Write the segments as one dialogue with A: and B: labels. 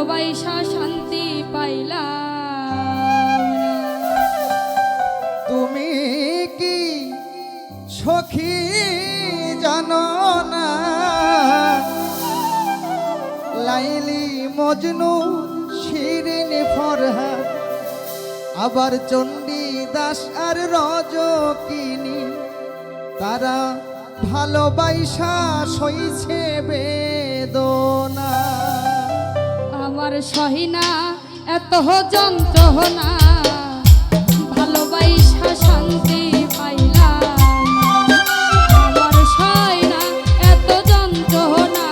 A: ভালোবাসা শান্তি পাইলাম।
B: তুমি কি সখী জানো না, লাইলি মজনু শিরিন ফরহাদ, আবার চণ্ডী দাস আর রজকিনী, তারা ভালোবাসা সইছে বেদনা।
A: আমার সহিনা এত যন্ত্রণা, ভালোবাসা শান্তি পাইলাম। আমার সহিনা এত যন্ত্রণা,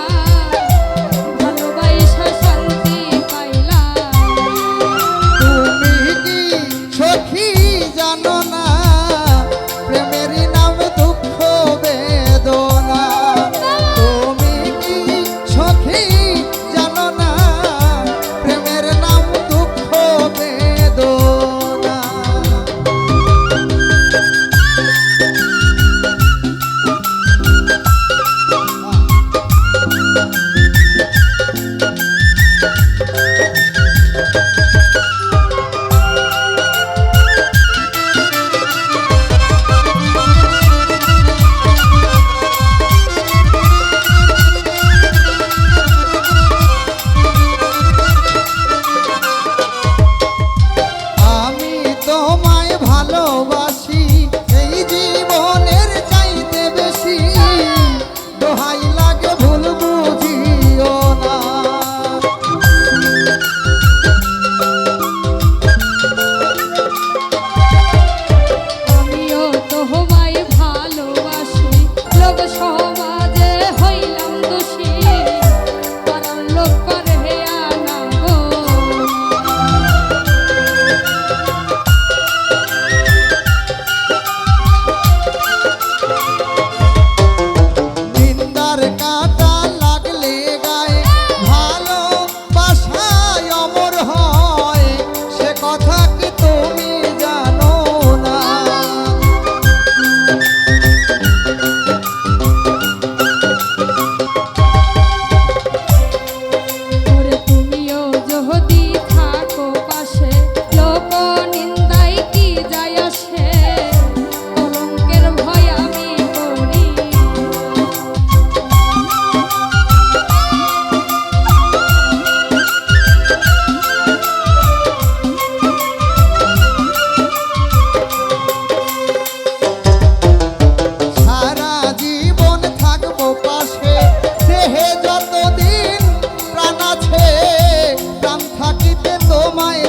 A: ভালোবাসা শান্তি পাইলাম।
B: তুমি কি সখী জানো না, প্রেমের নাম দুঃখ বেদনা। তুমি কি সখী জানো না, প্রেমের নাম দুঃখ বেদনা। আমি তোমায় ভালোবাসি এই জীবনের চাইতে বেশি, দোহাই লাগে ভুল বুঝিও না।
A: আমিও তোমায় ভালোবাসি, লোক সমাজে হইলাম দোষী, পাড়ার লোক করে আনা গো।
B: নিন্দার কাঁটা লাগলে গায়ে ভালোবাসায় অমর হয়, সে কথা কি তুমি জানো না।
A: ওরে তুমিও যদি থাকো পাশে, লোক নিন্দাই কি যায় আসে, কলঙ্কের ভয় আমি করি।
B: সারা জীবন থাকবো পাশে, দেহে যতদিন প্রাণ আছে, প্রাণ থাকিতে তোমায়